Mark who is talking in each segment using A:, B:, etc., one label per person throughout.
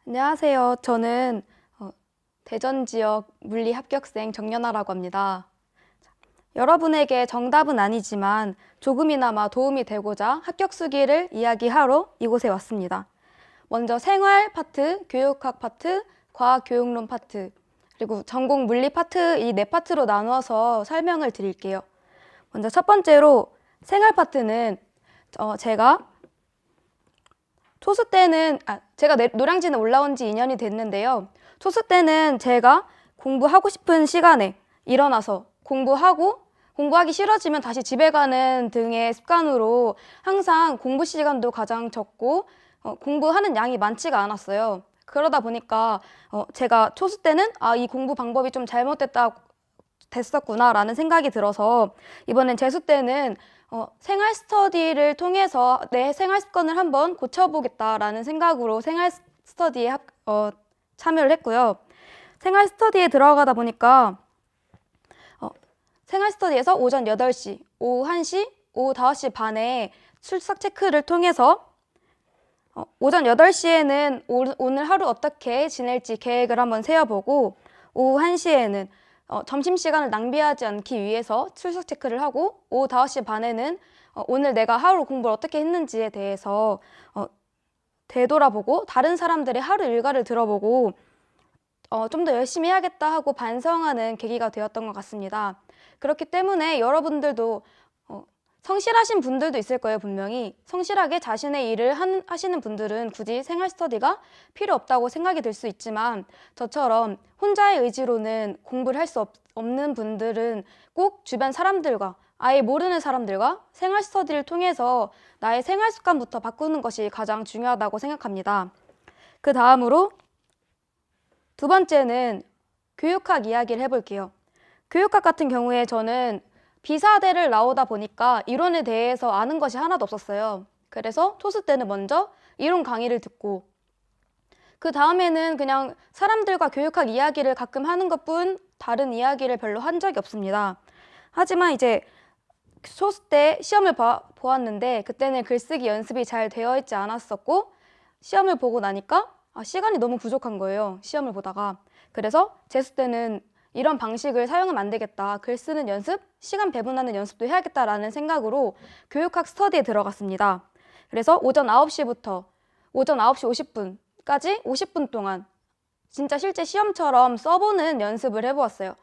A: 안녕하세요. 저는 대전 지역 물리 합격생 정연아라고 합니다. 여러분에게 정답은 아니지만 조금이나마 도움이 되고자 합격 수기를 이야기하러 이곳에 왔습니다. 먼저 생활 파트, 교육학 파트, 과학교육론 파트, 그리고 전공 물리 파트 이 네 파트로 나누어서 설명을 드릴게요. 먼저 첫 번째로 생활 파트는 제가 초수 때는 제가 노량진에 올라온 지 2년이 됐는데요. 초수 때는 제가 공부하고 싶은 시간에 일어나서 공부하기 싫어지면 다시 집에 가는 등의 습관으로 항상 공부 시간도 가장 적고 공부하는 양이 많지가 않았어요. 그러다 보니까 제가 초수 때는 이 공부 방법이 좀 됐었구나라는 생각이 들어서 이번엔 재수 때는 생활 스터디를 통해서 내 생활 습관을 한번 고쳐보겠다라는 생각으로 생활 스터디에 참여를 했고요. 생활 스터디에 들어가다 보니까 생활 스터디에서 오전 8시, 오후 1시, 오후 5시 반에 출석 체크를 통해서 오전 8시에는 오늘 하루 어떻게 지낼지 계획을 한번 세워보고 오후 1시에는 점심시간을 낭비하지 않기 위해서 출석 체크를 하고 오후 5시 반에는 오늘 내가 하루 공부를 어떻게 했는지에 대해서 되돌아보고 다른 사람들의 하루 일과를 들어보고 좀 더 열심히 해야겠다 하고 반성하는 계기가 되었던 것 같습니다. 그렇기 때문에 여러분들도 성실하신 분들도 있을 거예요, 분명히. 성실하게 자신의 일을 하시는 분들은 굳이 생활 스터디가 필요 없다고 생각이 들 수 있지만 저처럼 혼자의 의지로는 공부를 할 수 없는 분들은 꼭 주변 사람들과 아예 모르는 사람들과 생활 스터디를 통해서 나의 생활 습관부터 바꾸는 것이 가장 중요하다고 생각합니다. 그 다음으로 두 번째는 교육학 이야기를 해볼게요. 교육학 같은 경우에 저는 비사대를 나오다 보니까 이론에 대해서 아는 것이 하나도 없었어요. 그래서 초수 때는 먼저 이론 강의를 듣고 그 다음에는 그냥 사람들과 교육학 이야기를 가끔 하는 것뿐 다른 이야기를 별로 한 적이 없습니다. 하지만 이제 초수 때 시험을 보았는데 그때는 글쓰기 연습이 잘 되어 있지 않았었고 시험을 보고 나니까 시간이 너무 부족한 거예요. 시험을 보다가. 그래서 재수 때는 이런 방식을 사용하면 안 되겠다. 글 쓰는 연습, 시간 배분하는 연습도 해야겠다라는 생각으로 교육학 스터디에 들어갔습니다. 그래서 오전 9시부터 오전 9시 50분까지 50분 동안 진짜 실제 시험처럼 써보는 연습을 해보았어요.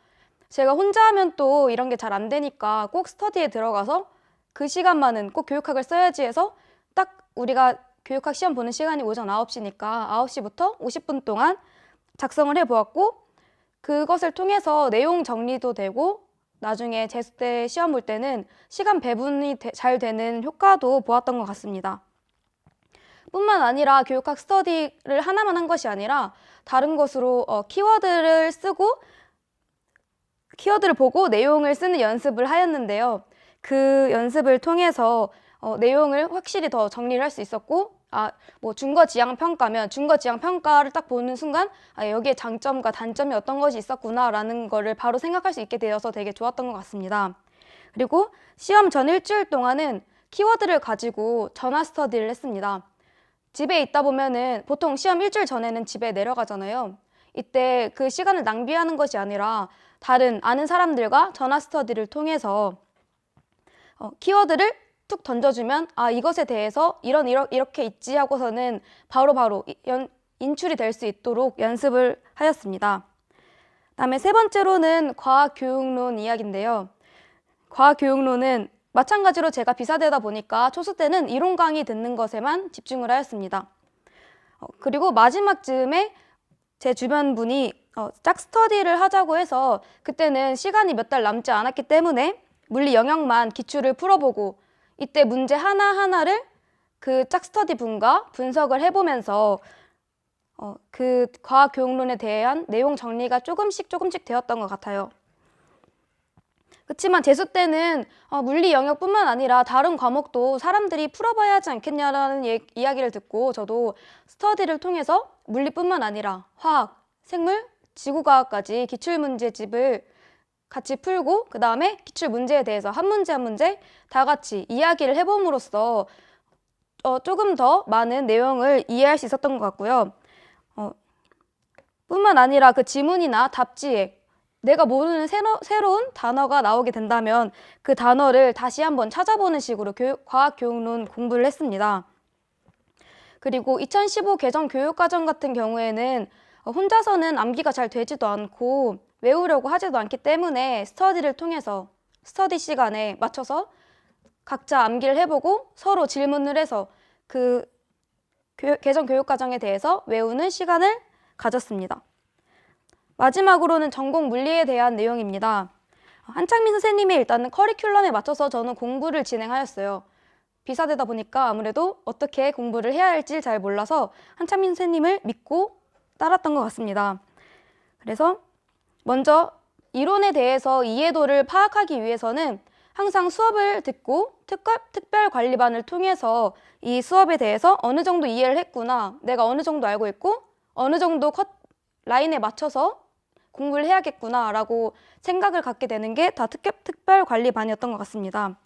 A: 제가 혼자 하면 또 이런 게 잘 안 되니까 꼭 스터디에 들어가서 그 시간만은 꼭 교육학을 써야지 해서 딱 우리가 교육학 시험 보는 시간이 오전 9시니까 9시부터 50분 동안 작성을 해보았고 그것을 통해서 내용 정리도 되고 나중에 재수 때 시험 볼 때는 시간 배분이 잘 되는 효과도 보았던 것 같습니다. 뿐만 아니라 교육학 스터디를 하나만 한 것이 아니라 다른 것으로 키워드를 보고 내용을 쓰는 연습을 하였는데요. 그 연습을 통해서 내용을 확실히 더 정리를 할 수 있었고 뭐 준거지향평가면 준거지향평가를 딱 보는 순간 여기에 장점과 단점이 어떤 것이 있었구나라는 거를 바로 생각할 수 있게 되어서 되게 좋았던 것 같습니다. 그리고 시험 전 일주일 동안은 키워드를 가지고 전화 스터디를 했습니다. 집에 있다 보면은 보통 시험 일주일 전에는 집에 내려가잖아요. 이때 그 시간을 낭비하는 것이 아니라 다른 아는 사람들과 전화 스터디를 통해서 키워드를 툭 던져주면 이것에 대해서 이렇게 있지 하고서는 바로바로 인출이 될 수 있도록 연습을 하였습니다. 다음에 세 번째로는 과학교육론 이야기인데요. 과학교육론은 마찬가지로 제가 비사되다 보니까 초수 때는 이론 강의 듣는 것에만 집중을 하였습니다. 그리고 마지막쯤에 제 주변 분이 짝 스터디를 하자고 해서 그때는 시간이 몇 달 남지 않았기 때문에 물리 영역만 기출을 풀어보고 이때 문제 하나하나를 그 짝 스터디 분과 분석을 해보면서 그 과학교육론에 대한 내용 정리가 조금씩 되었던 것 같아요. 그렇지만 재수 때는 물리 영역뿐만 아니라 다른 과목도 사람들이 풀어봐야 하지 않겠냐라는 이야기를 듣고 저도 스터디를 통해서 물리뿐만 아니라 화학, 생물, 지구과학까지 기출문제집을 같이 풀고 그 다음에 기출 문제에 대해서 한 문제 한 문제 다 같이 이야기를 해봄으로써 조금 더 많은 내용을 이해할 수 있었던 것 같고요. 뿐만 아니라 그 지문이나 답지에 내가 모르는 새로운 단어가 나오게 된다면 그 단어를 다시 한번 찾아보는 식으로 과학교육론 공부를 했습니다. 그리고 2015 개정 교육과정 같은 경우에는 혼자서는 암기가 잘 되지도 않고 외우려고 하지도 않기 때문에 스터디를 통해서 스터디 시간에 맞춰서 각자 암기를 해보고 서로 질문을 해서 그 개정 교육과정에 대해서 외우는 시간을 가졌습니다. 마지막으로는 전공 물리에 대한 내용입니다. 한창민 선생님의 일단은 커리큘럼에 맞춰서 저는 공부를 진행하였어요. 비사되다 보니까 아무래도 어떻게 공부를 해야 할지 잘 몰라서 한창민 선생님을 믿고 따랐던 것 같습니다. 그래서 먼저 이론에 대해서 이해도를 파악하기 위해서는 항상 수업을 듣고 특별관리반을 통해서 이 수업에 대해서 어느 정도 이해를 했구나, 내가 어느 정도 알고 있고 어느 정도 라인에 맞춰서 공부를 해야겠구나 라고 생각을 갖게 되는 게 다 특별관리반이었던 것 같습니다.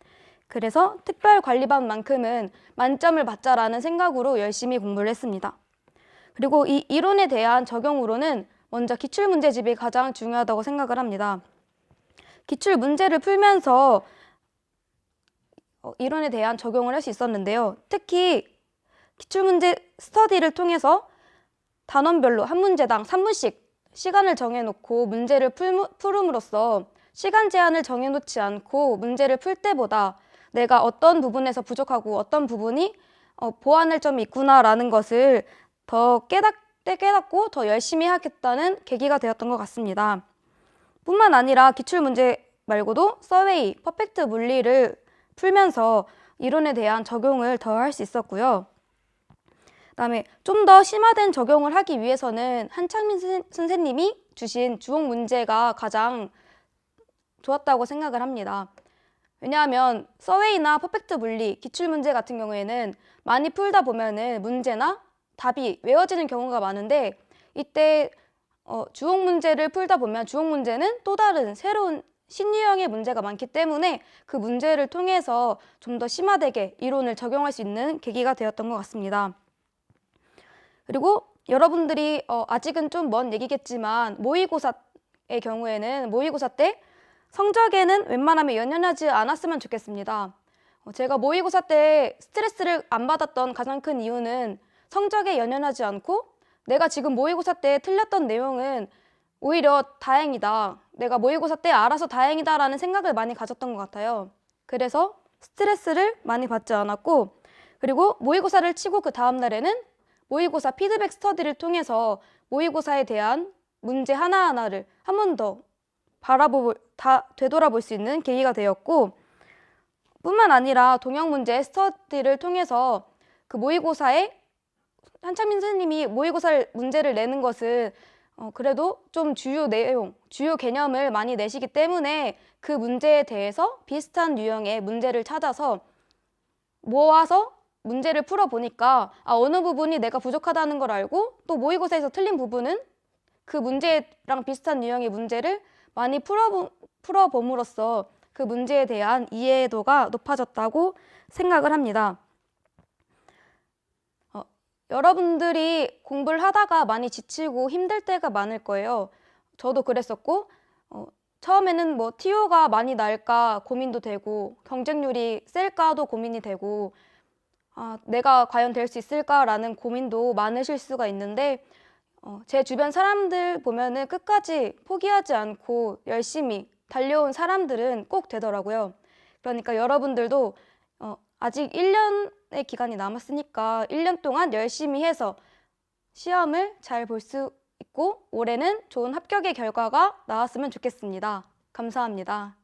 A: 그래서 특별관리반만큼은 만점을 받자라는 생각으로 열심히 공부를 했습니다. 그리고 이 이론에 대한 적용으로는 먼저 기출문제집이 가장 중요하다고 생각을 합니다. 기출문제를 풀면서 이론에 대한 적용을 할 수 있었는데요. 특히 기출문제 스터디를 통해서 단원별로 한 문제당 3분씩 시간을 정해놓고 문제를 풀음으로써 시간 제한을 정해놓지 않고 문제를 풀 때보다 내가 어떤 부분에서 부족하고 어떤 부분이 보완할 점이 있구나라는 것을 더 깨닫고 더 열심히 하겠다는 계기가 되었던 것 같습니다. 뿐만 아니라 기출문제 말고도 서웨이, 퍼펙트 물리를 풀면서 이론에 대한 적용을 더 할 수 있었고요. 그다음에 좀 더 심화된 적용을 하기 위해서는 한창민 선생님이 주신 주옥 문제가 가장 좋았다고 생각을 합니다. 왜냐하면 서웨이나 퍼펙트 물리, 기출문제 같은 경우에는 많이 풀다 보면은 문제나 답이 외워지는 경우가 많은데 이때 주옥 문제를 풀다 보면 주옥 문제는 또 다른 새로운 신유형의 문제가 많기 때문에 그 문제를 통해서 좀 더 심화되게 이론을 적용할 수 있는 계기가 되었던 것 같습니다. 그리고 여러분들이 아직은 좀 먼 얘기겠지만 모의고사의 경우에는 모의고사 때 성적에는 웬만하면 연연하지 않았으면 좋겠습니다. 제가 모의고사 때 스트레스를 안 받았던 가장 큰 이유는 성적에 연연하지 않고 내가 지금 모의고사 때 틀렸던 내용은 오히려 다행이다. 내가 모의고사 때 알아서 다행이다라는 생각을 많이 가졌던 것 같아요. 그래서 스트레스를 많이 받지 않았고 그리고 모의고사를 치고 그 다음 날에는 모의고사 피드백 스터디를 통해서 모의고사에 대한 문제 하나하나를 한 번 더 되돌아볼 수 있는 계기가 되었고 뿐만 아니라 동형 문제 스터디를 통해서 그 모의고사에 한창민 선생님이 모의고사 문제를 내는 것은 그래도 좀 주요 내용, 주요 개념을 많이 내시기 때문에 그 문제에 대해서 비슷한 유형의 문제를 찾아서 모아서 문제를 풀어보니까 어느 부분이 내가 부족하다는 걸 알고 또 모의고사에서 틀린 부분은 그 문제랑 비슷한 유형의 문제를 많이 풀어봄으로써 그 문제에 대한 이해도가 높아졌다고 생각을 합니다. 여러분들이 공부를 하다가 많이 지치고 힘들 때가 많을 거예요. 저도 그랬었고 처음에는 뭐 TO가 많이 날까 고민도 되고 경쟁률이 셀까도 고민이 되고 내가 과연 될 수 있을까라는 고민도 많으실 수가 있는데 제 주변 사람들 보면은 끝까지 포기하지 않고 열심히 달려온 사람들은 꼭 되더라고요. 그러니까 여러분들도 아직 1년의 기간이 남았으니까 1년 동안 열심히 해서 시험을 잘 볼 수 있고 올해는 좋은 합격의 결과가 나왔으면 좋겠습니다. 감사합니다.